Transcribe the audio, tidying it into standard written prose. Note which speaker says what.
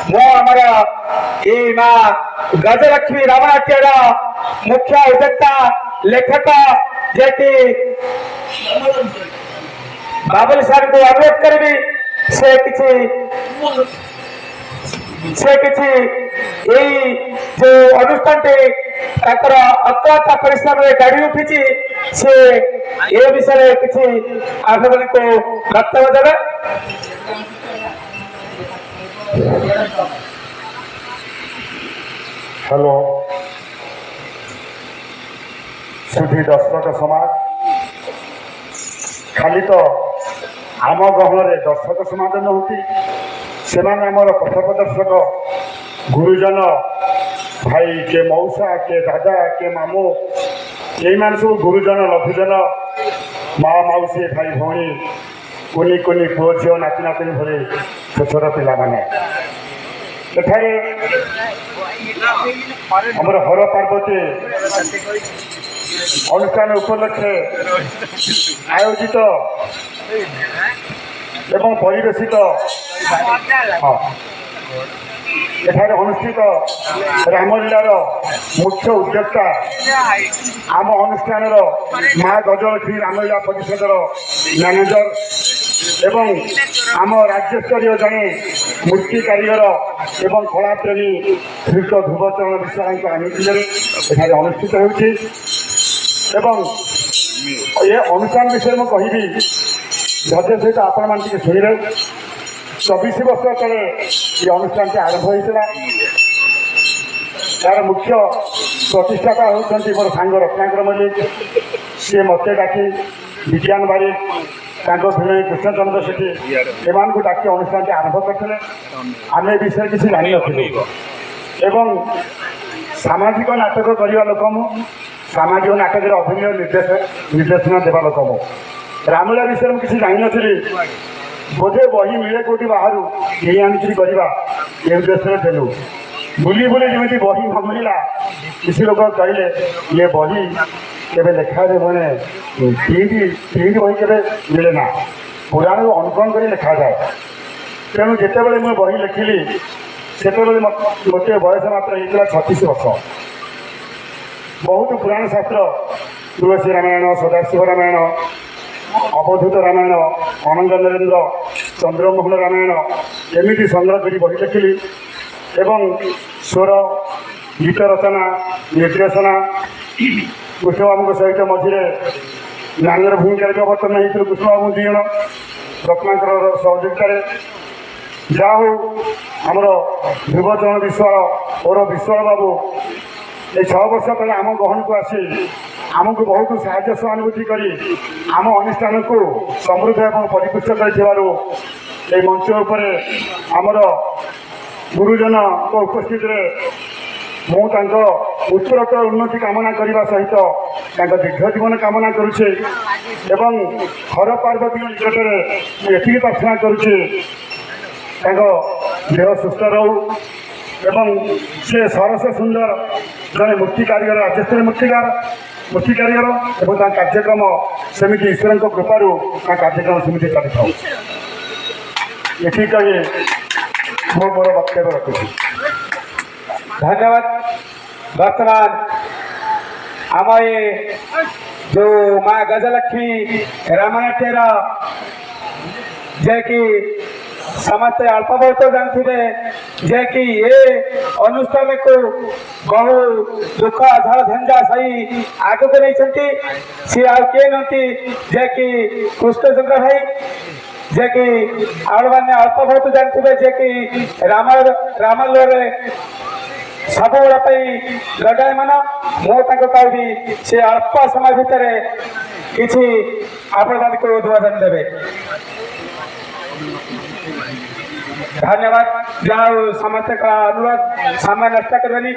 Speaker 1: मो आमर ये माँ गजलक्ष्मी रामनाट्यर मुख्य उद्योक्ता लेखक जेकि बाबुल सार को अनुरोध करी से जो अनुष्ठान अक्लांत परिश्रम गाड़ी उठी से ए विषय किसी आप को वक्तव्य देवे।
Speaker 2: हेलो सुधी दर्शक समाज खाली तो आम गहन दर्शक समाज नहुति से आमर पथ प्रदर्शक गुरुजन भाई के मौसा के दादा के मामू ये सब गुरुजन लघुजन माँ मौसी भाई भौणी कुनी कुनी पुओ झील नाती नातुणी भरी छोट छोट पिला माने एठारे आमर हर पार्वती अनुष्ठान उपलक्षे आयोजित एवं परिवेशित एठारे अनुष्ठित रामलीलार मुख्य उद्योक्ता आम अनुष्ठान माँ गजलक्ष्मी रामलीला परिषदर मैनेजर एवं आम राज्यस्तरीय जड़े मूर्ति कारीगर एवं कलाप्रेमी श्रीयुक्त ध्रुवचरण विश्वास अनुष्ठित होती ये अनुष्ठान विषय में कहबी धैर्य सहित आपण मान शुणिले 24 वर्ष तले ये अनुष्ठान आरंभ होता यार मुख्य प्रतिष्ठाता होती मोर सांग रत्नाकर मल्लिक सी मत डाकी विज्ञान बारिक भिण कृष्णचंद्र सेठी एम को डाकी अनुष्ठान आरंभ करते आम विषय किसी जानी एवं सामाजिक नाटक करने लोक मु सामाजिक नाटक अभिनय निर्देशना देवा लोक मु रामलीला विषय में किसी जानी नी बोधे बही मिले कौटी बाहर ये आनी करवा ये उद्देश्य देलु बुली बुली जमी बही न मिलला किसी लोग कहले ये बही केवे लेखा मैंने प्रिंट बही के मिले ना पुराण को अनुकरण कर लिखा जाए तेणु जिते बड़े मुझे बही लिखिली से मत बयस मात्र होता 36 वर्ष बहुत पुराण शास्त्र तुलसी रामायण सदाशिव रामायण अवधूत रामायण अनंग नरेन्द्र चंद्रमोहन रामायण एमती संग्रह कर बही लिखिली एवं स्वर गीत रचना निर्देशना कृष्णबाबू सहित मझे नानी भूमिका अवतरण होती कृष्णबाबू दी जन रत्नाकर सहयोगितार जहा हो आमर ध्रुवचरण विश्वास और विश्वास बाबू ये 6 वर्ष पहले आम गहन को आसी आमको बहुत साहाय्य सहानुभूति करी आम अनुष्ठान को समृद्ध एवं परिपुष्ट कर मंच उपर आमर गुरुजन को उपस्थित मुझे उत्तरोत्तर उन्नति कामना करने सहित दीर्घ जीवन कामना करुचे एवं हर पार्वती निकट में ये प्रार्थना करुचे देह सुस्थ रहू एवं से सरस सुंदर जड़े मूर्ति कारीगर राज्यस्तरीय मूर्ति कारीगर एवं कार्यक्रम सेमती ईश्वर कृपार कार्यक्रम सेमती चली था ये कही मो मोर वक्तव्य रखुच्छी।
Speaker 1: धन्यवाद। वर्तमान आम ये जो माँ गजलक्ष्मी रामनाट्यर जे कि समस्त अल्प बहुत जानते जे कि ये अनुष्ठान को बहु दुख झड़ झंझा सही आग को नहीं सी आ किए नी जे कि कृष्णचंद्र भाई जे कि आने अल्प बहुत जानते जे कि रामलीला सब लड़ाईमान मुझे कहबी से अल्प समय भितर किसी आपण को उद्बोधन देवे। धन्यवाद। जहाँ समस्त का अनुरोध समय नष्ट करनी।